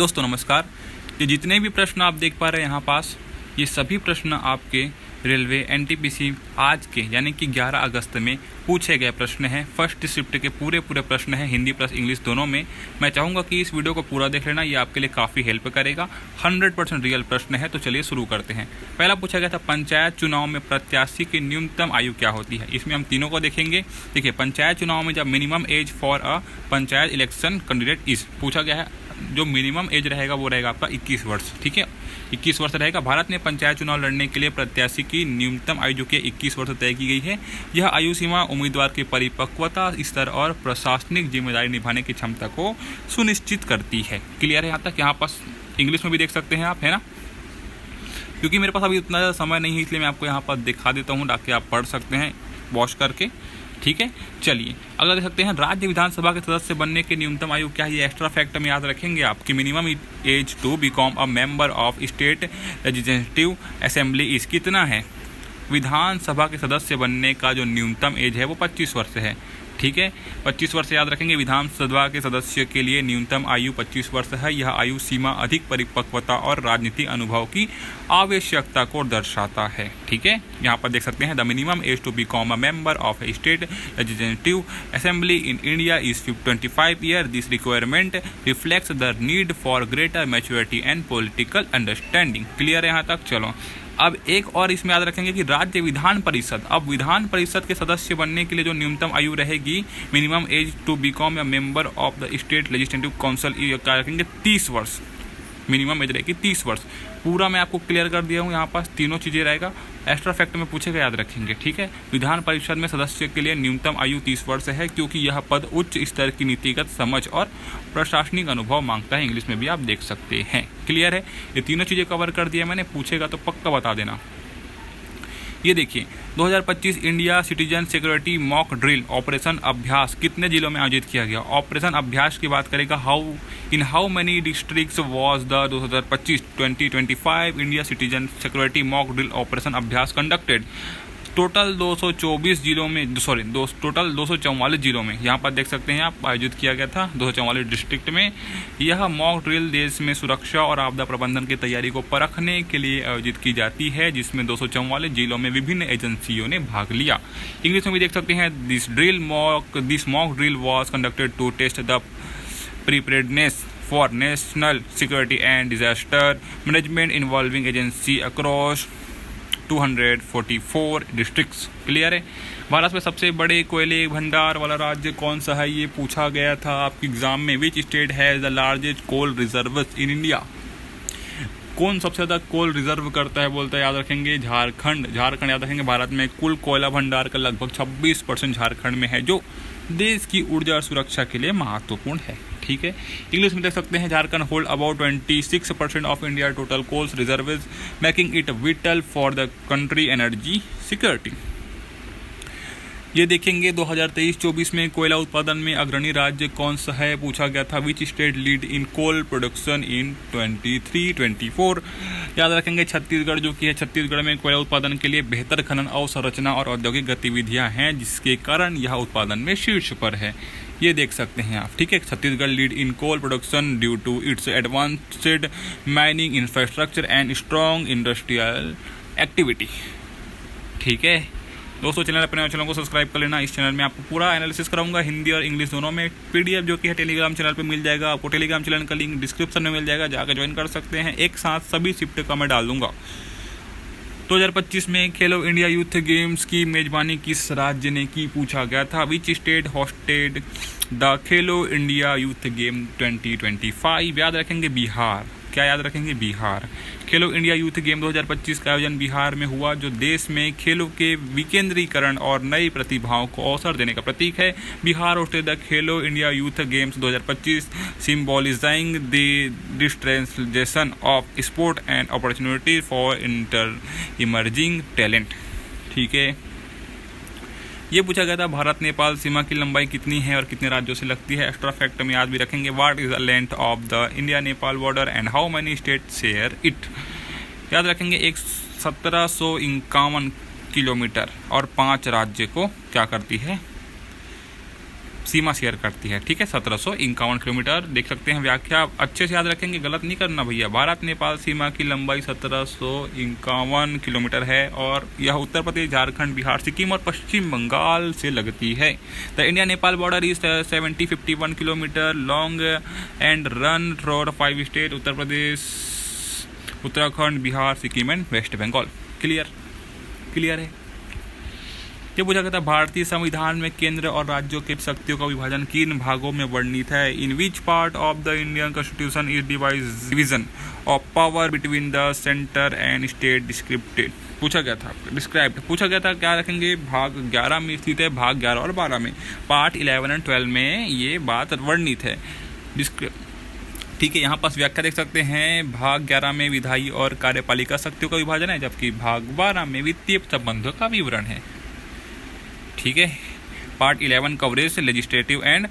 दोस्तों नमस्कार। ये जितने भी प्रश्न आप देख पा रहे हैं यहाँ पास, ये सभी प्रश्न आपके रेलवे एनटीपीसी आज के यानी कि 11 अगस्त में पूछे गए प्रश्न हैं। फर्स्ट शिफ्ट के पूरे प्रश्न हैं, हिंदी प्लस इंग्लिश दोनों में। मैं चाहूँगा कि इस वीडियो को पूरा देख लेना, ये आपके लिए काफ़ी हेल्प करेगा। 100% रियल प्रश्न है, तो चलिए शुरू करते हैं। पहला पूछा गया था पंचायत चुनाव में प्रत्याशी की न्यूनतम आयु क्या होती है। इसमें हम तीनों को देखेंगे। देखिए, पंचायत चुनाव में जब minimum age for a panchayat election candidate is पूछा गया है, जो मिनिमम एज रहेगा वो रहेगा आपका 21 वर्ष। ठीक है, 21 वर्ष रहेगा। भारत में पंचायत चुनाव लड़ने के लिए प्रत्याशी की न्यूनतम आयु जो कि 21 वर्ष तय की गई है। यह आयु सीमा उम्मीदवार की परिपक्वता स्तर और प्रशासनिक जिम्मेदारी निभाने की क्षमता को सुनिश्चित करती है। क्लियर है यहाँ तक? यहाँ पास इंग्लिश में भी देख सकते हैं आप, है ना। क्योंकि मेरे पास अभी उतना ज़्यादा समय नहीं है, इसलिए मैं आपको यहाँ पर दिखा देता हूँ ताकि आप पढ़ सकते हैं वॉच करके। ठीक है, चलिए अगला देख सकते हैं। राज्य विधानसभा के सदस्य बनने की न्यूनतम आयु क्या है। ये एक्स्ट्रा फैक्ट में याद रखेंगे आपकी। Minimum age to become a member of state legislative assembly is कितना है। विधानसभा के सदस्य बनने का जो न्यूनतम एज है वो 25 वर्ष है। ठीक है, 25 वर्ष याद रखेंगे। विधानसभा के सदस्य के लिए न्यूनतम आयु 25 वर्ष है। यह आयु सीमा अधिक परिपक्वता और राजनीतिक अनुभव की आवश्यकता को दर्शाता है। ठीक है, यहाँ पर देख सकते हैं the minimum age to become a member of a state legislative assembly in India is 25 year. This requirement reflects the need for greater maturity and political understanding. Clear है यहाँ तक? चलो अब एक और इसमें याद रखेंगे कि राज्य विधान परिषद, अब विधान परिषद के सदस्य बनने के लिए जो न्यूनतम आयु रहेगी, minimum age to become a member of the state legislative council, क्या रखेंगे 30 वर्ष। मिनिमम एज रहेगी 30 वर्ष। पूरा मैं आपको क्लियर कर दिया हूँ, यहाँ पास तीनों चीज़ें रहेगा। एक्स्ट्रा फैक्ट में पूछेगा, याद रखेंगे। ठीक है, विधान परिषद में सदस्य के लिए न्यूनतम आयु 30 वर्ष है, क्योंकि यह पद उच्च स्तर की नीतिगत समझ और प्रशासनिक अनुभव मांगता है। इंग्लिश में भी आप देख सकते हैं। क्लियर है? ये तीनों चीज़ें कवर कर दिया मैंने। पूछेगा तो पक्का बता देना। ये देखिए, 2025 India citizen security mock drill operation अभ्यास कितने जिलों में आयोजित किया गया। ऑपरेशन अभ्यास की बात करेगा, how many districts was the 2025 India citizen security mock drill operation अभ्यास कंडक्टेड। टोटल 244 जिलों में, टोटल 244 जिलों में यहाँ पर देख सकते हैं आप, आयोजित किया गया था 244 डिस्ट्रिक्ट में। यह मॉक ड्रिल देश में सुरक्षा और आपदा प्रबंधन की तैयारी को परखने के लिए आयोजित की जाती है, जिसमें 244 जिलों में विभिन्न एजेंसियों ने भाग लिया। इंग्लिश में भी देख सकते हैं, this mock drill was conducted to test the preparedness for national security and disaster management involving agency across 244 districts. Clear है? भारत में सबसे बड़े कोयले भंडार वाला राज्य कौन सा है, ये पूछा गया था आपके एग्जाम में। Which state has the largest coal reserves in India. कौन सबसे ज़्यादा कोल रिजर्व करता है, बोलता है, याद रखेंगे झारखंड। झारखंड याद रखेंगे। भारत में कुल कोयला भंडार का लगभग 26% झारखंड में है, जो देश की ऊर्जा और सुरक्षा के लिए महत्वपूर्ण है। ठीक है, इंग्लिश में देख सकते हैं, Jharkhand hold about 26% of India total coals reserves, making it vital for the country energy security. ये देखेंगे 2023-24 में कोयला उत्पादन में अग्रणी राज्य कौन सा है, पूछा गया था। Which state lead in coal production in 23-24। याद रखेंगे छत्तीसगढ़ जो कि है। छत्तीसगढ़ में कोयला उत्पादन के लिए बेहतर खनन अवसंरचना और औद्योगिक गतिविधियां हैं, जिसके कारण यह उत्पादन में शीर्ष पर है। ये देख सकते हैं आप। ठीक है, Chhattisgarh lead in coal production due to its advanced mining infrastructure and strong industrial activity. ठीक है दोस्तों, अपने चैनल को सब्सक्राइब कर लेना। इस चैनल में आपको पूरा एनालिसिस कराऊंगा, हिंदी और इंग्लिश दोनों में। पीडीएफ जो कि है टेलीग्राम चैनल पे मिल जाएगा आपको। टेलीग्राम चैनल का लिंक डिस्क्रिप्शन में मिल जाएगा, जाकर ज्वाइन कर सकते हैं। एक साथ सभी शिफ्ट का मैं डाल दूंगा। 2025 में खेलो इंडिया यूथ गेम्स की मेजबानी किस राज्य ने की, पूछा गया था। Which state hosted the Khelo India youth game 2025। याद रखेंगे बिहार। क्या याद रखेंगे? बिहार। खेलो इंडिया यूथ गेम 2025 का आयोजन बिहार में हुआ, जो देश में खेलों के विकेंद्रीकरण और नई प्रतिभाओं को अवसर देने का प्रतीक है। Bihar hosted the Khelo India Youth Games 2025, symbolising the distranslation of sport and opportunity for emerging talent. ठीक है, ये पूछा गया था भारत नेपाल सीमा की लंबाई कितनी है और कितने राज्यों से लगती है। एक्स्ट्रा फैक्ट में याद भी रखेंगे। What is the length of the India Nepal border and how many state share it. याद रखेंगे 1751 किलोमीटर और 5 राज्य को क्या करती है, सीमा शेयर करती है। ठीक है, 1751 किलोमीटर। देख सकते हैं व्याख्या, अच्छे से याद रखेंगे, गलत नहीं करना भैया। भारत नेपाल सीमा की लंबाई 1751 किलोमीटर है और यह उत्तर प्रदेश, झारखंड, बिहार, सिक्किम और पश्चिम बंगाल से लगती है। The India Nepal border is 7051 kilometre long and run through 5 state, Uttar Pradesh, Uttarakhand, Bihar, Sikkim and west Bengal. Clear है। ये पूछा गया था भारतीय संविधान में केंद्र और राज्यों के शक्तियों का विभाजन किन भागों में वर्णित है? In which part of the Indian Constitution is division of power between the centre and state descripted? पूछा गया था, डिस्क्राइब्ड पूछा गया था। क्या रखेंगे? भाग 11 में स्थित है, भाग 11 और 12 में, पार्ट 11 एंड 12 में ये बात वर्णित है। ठीक है, यहाँ पास व्याख्या देख सकते हैं। भाग 11 में विधायी और कार्यपालिका शक्तियों का विभाजन है, जबकि भाग 12 में वित्तीय संबंधों का विवरण है। ठीक है, part 11 coverage legislative and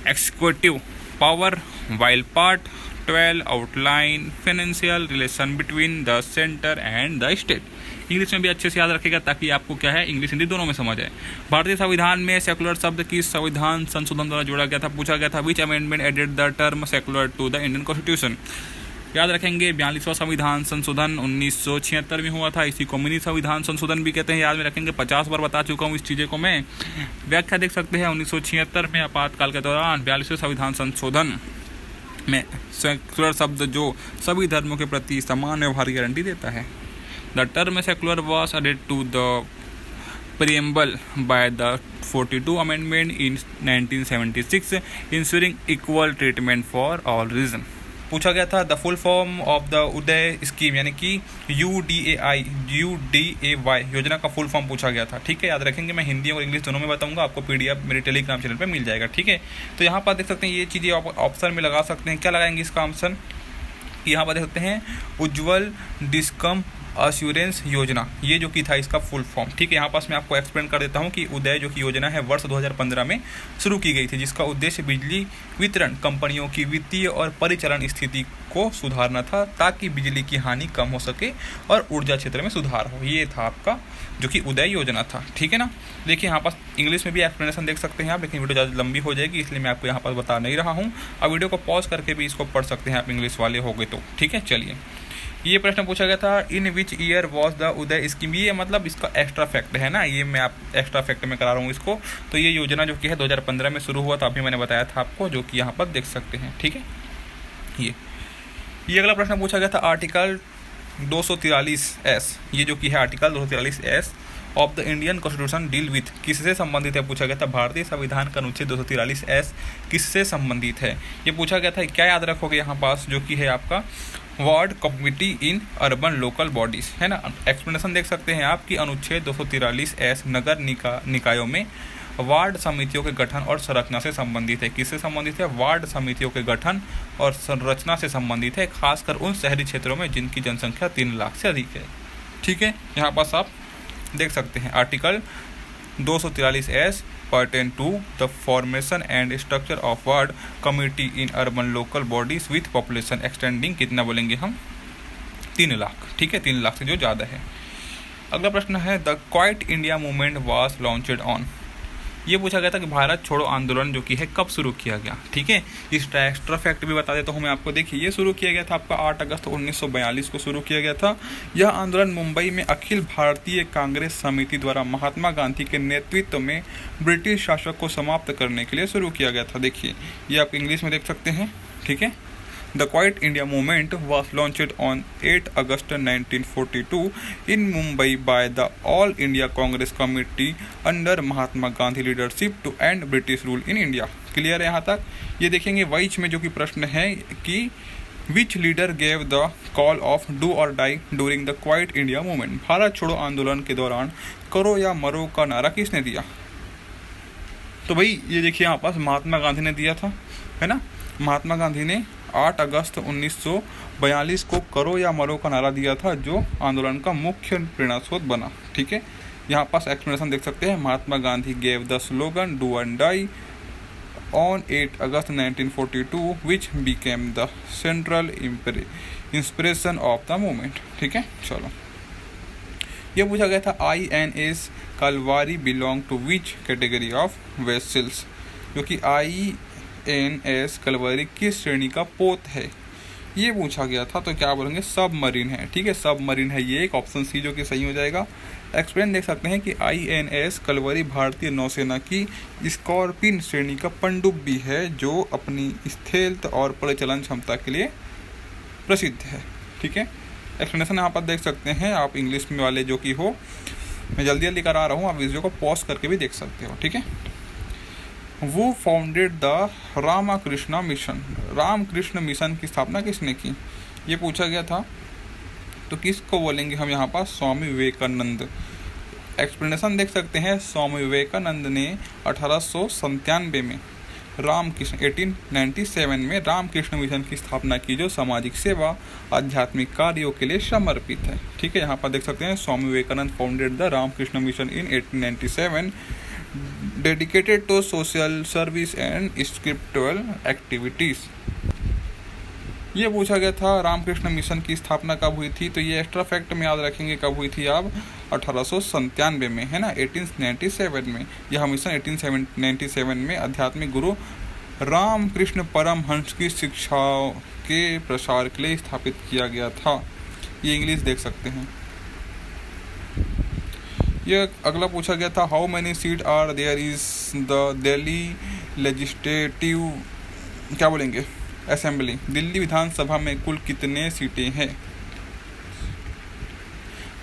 executive power, while part 12 outline financial relation between the centre and the state. English में भी अच्छे से याद रखेगा ताकि आपको क्या है, इंग्लिश हिंदी दोनों में समझ आए। भारतीय संविधान में सेकुलर शब्द की संविधान संशोधन द्वारा जोड़ा गया था। पूछा गया था which amendment added the term secular to the Indian constitution? याद रखेंगे 42वां संविधान संशोधन 1976 में हुआ था। इसी को मिनी संविधान संशोधन भी कहते हैं। याद में रखेंगे, 50 बार बता चुका हूँ इस चीज़ें को मैं। व्याख्या देख सकते हैं 1976 में आपातकाल के दौरान 42वें संविधान संशोधन में सेकुलर शब्द जो सभी धर्मों के प्रति समान व्यवहार की गारंटी देता है। The term secular was added to the preamble by the 42 amendment in 1976 ensuring equal treatment for all religion। पूछा गया था the full form of the Uday scheme यानी कि UDAY योजना का फुल फॉर्म पूछा गया था। ठीक है, याद रखेंगे, मैं हिंदी और इंग्लिश दोनों में बताऊंगा, आपको PDF मेरे टेलीग्राम चैनल पे मिल जाएगा। ठीक है, तो यहाँ पर देख सकते हैं ये चीज़ें ऑप्शन में लगा सकते हैं। क्या लगाएंगे इसका ऑप्शन? यहाँ पर देख सकते हैं उज्ज्वल डिस्कम अश्योरेंस योजना, ये जो कि था इसका फुल फॉर्म। ठीक है, यहाँ पास मैं आपको एक्सप्लेन कर देता हूँ कि उदय जो कि योजना है वर्ष 2015 में शुरू की गई थी, जिसका उद्देश्य बिजली वितरण कंपनियों की वित्तीय और परिचालन स्थिति को सुधारना था ताकि बिजली की हानि कम हो सके और ऊर्जा क्षेत्र में सुधार हो। ये था आपका जो कि उदय योजना था। ठीक है ना, देखिए यहाँ पास इंग्लिश में भी एक्सप्लेनेशन देख सकते हैं आप, लेकिन वीडियो ज़्यादा लंबी हो जाएगी इसलिए मैं आपको यहाँ पर बता नहीं रहा हूँ। अब वीडियो को पॉज करके भी इसको पढ़ सकते हैं आप, इंग्लिश वाले हो गए तो। ठीक है, चलिए, ये प्रश्न पूछा गया था in which year was the Uday scheme. ये मतलब इसका एक्स्ट्रा फैक्ट है ना, ये मैं आप एक्स्ट्रा फैक्ट में करा रहा हूँ इसको। तो ये योजना जो कि है 2015 में शुरू हुआ था, अभी मैंने बताया था आपको, जो कि यहाँ पर देख सकते हैं। ठीक है, ये अगला प्रश्न पूछा गया था आर्टिकल 243S, ये जो कि है article 243S of the Indian constitution deal with, किससे संबंधित है? पूछा गया था भारतीय संविधान का अनुच्छेद 243S किससे संबंधित है? ये पूछा गया था। क्या याद रखोगे यहाँ पास, जो कि है आपका ward community in urban local bodies, है ना। एक्सप्लेनेशन देख सकते हैं आप कि अनुच्छेद 243S नगर निकायों में वार्ड समितियों के गठन और संरचना से संबंधित है। किससे संबंधित है? वार्ड समितियों के गठन और संरचना से संबंधित है, खासकर उन शहरी क्षेत्रों में जिनकी जनसंख्या 3 लाख से अधिक है। ठीक है, यहाँ पास आप देख सकते हैं article 243S pertain to the formation and structure of ward committee in urban local bodies with population extending, कितना बोलेंगे हम? 3 लाख। ठीक है, 3 लाख से जो ज़्यादा है। अगला प्रश्न है the quite India movement was launched on. ये पूछा गया था कि भारत छोड़ो आंदोलन जो कि है कब शुरू किया गया। ठीक है, इसका एक्स्ट्रा फैक्ट भी बता देता हूँ मैं आपको। देखिए, ये शुरू किया गया था आपका 8 अगस्त 1942 को शुरू किया गया था। यह आंदोलन मुंबई में अखिल भारतीय कांग्रेस समिति द्वारा महात्मा गांधी के नेतृत्व में ब्रिटिश शासक को समाप्त करने के लिए शुरू किया गया था। देखिए, ये आप इंग्लिश में देख सकते हैं। ठीक है, The Quiet India Movement was launched on 8 August 1942 in Mumbai by the All India Congress Committee under Mahatma Gandhi leadership to end British rule in India। Clear है यहाँ तक? ये देखेंगे वाइच में जो कि प्रश्न है कि Which leader gave the call of do or die during the Quiet India Movement? Bharat छोड़ो आंदोलन के दौरान करो या मरो का नारा किसने दिया? तो भाई ये देखिए यहाँ पास महात्मा गांधी ने दिया था, है ना। महात्मा गांधी ने 8 अगस्त 1942 को करो या मरो का नारा दिया था, जो आंदोलन का मुख्य प्रेरणा स्रोत बना। ठीक है, यहाँ पास एक्सप्लेनेशन देख सकते हैं। Mahatma Gandhi gave the slogan do and die on 8 August 1942 which became the central inspiration of the movement. ठीक है, चलो, ये पूछा गया था INS Kalvari belong to which category of vessels. जो कि INS कलवरी किस श्रेणी का पोत है, ये पूछा गया था। तो क्या बोलेंगे, सबमरीन है। ठीक है, सबमरीन है ये एक, ऑप्शन सी जो कि सही हो जाएगा। एक्सप्लेन देख सकते हैं कि INS कलवरी भारतीय नौसेना की स्कॉर्पिन श्रेणी का पनडुब्बी है जो अपनी स्थिरता और परिचालन क्षमता के लिए प्रसिद्ध है। ठीक है, एक्सप्लेनेशन यहाँ पर देख सकते हैं आप, इंग्लिश में वाले जो कि हो, मैं जल्दी जल्दी करा रहा हूँ, आप वीडियो को पॉज करके भी देख सकते हो। ठीक है, वो founded the Ramakrishna mission, Ramakrishna mission की स्थापना किसने की, ये पूछा गया था। तो किसको बोलेंगे हम यहाँ पर, स्वामी विवेकानंद। एक्सप्लेनेशन देख सकते हैं, स्वामी विवेकानंद ने 1897 में रामकृष्ण 1897 में रामकृष्ण मिशन की स्थापना की, जो सामाजिक सेवा आध्यात्मिक कार्यों के लिए समर्पित है। ठीक है, यहाँ पर देख सकते हैं, Swami Vivekananda founded the Ramakrishna Mission in 1897 dedicated to social service and spiritual activities. ये पूछा गया था रामकृष्ण मिशन की स्थापना कब हुई थी, तो ये एक्स्ट्रा फैक्ट में याद रखेंगे कब हुई थी आप, 1897 में, है ना, 1897 में। यह मिशन 1897 में आध्यात्मिक गुरु रामकृष्ण परमहंस की शिक्षाओं के प्रसार के लिए स्थापित किया गया था। ये इंग्लिश देख सकते हैं। यह अगला पूछा गया था, how many seat are there is the Delhi legislative, क्या बोलेंगे, असेंबली, दिल्ली विधानसभा में कुल कितने सीटें हैं।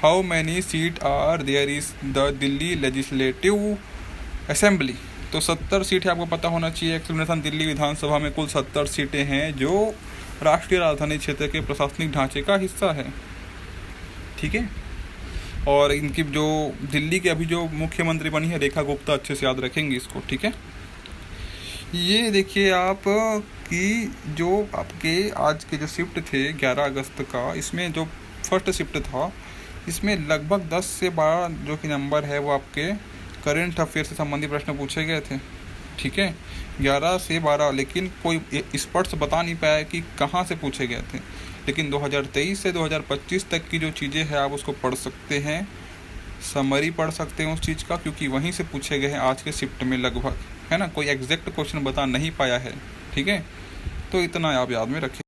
How many seat are there is the Delhi legislative assembly, तो 70 सीट है, आपको पता होना चाहिए। एक्सप्लेनेशन, दिल्ली विधानसभा में कुल 70 सीटें हैं जो राष्ट्रीय राजधानी क्षेत्र के प्रशासनिक ढांचे का हिस्सा है। ठीक है, और इनकी जो दिल्ली के अभी जो मुख्यमंत्री बनी है रेखा गुप्ता, अच्छे से याद रखेंगे इसको। ठीक है, ये देखिए आप कि जो आपके आज के जो शिफ्ट थे 11 अगस्त का, इसमें जो फर्स्ट शिफ्ट था इसमें लगभग 10 से 12 जो कि नंबर है वो आपके करंट अफेयर से संबंधित प्रश्न पूछे गए थे। ठीक है, 11 से 12, लेकिन कोई स्पष्ट बता नहीं पाया कि कहाँ से पूछे गए थे। लेकिन 2023 से 2025 तक की जो चीज़ें हैं आप उसको पढ़ सकते हैं, समरी पढ़ सकते हैं उस चीज़ का, क्योंकि वहीं से पूछे गए हैं आज के शिफ्ट में लगभग, है ना, कोई एग्जैक्ट क्वेश्चन बता नहीं पाया है। ठीक है, तो इतना आप याद में रखें।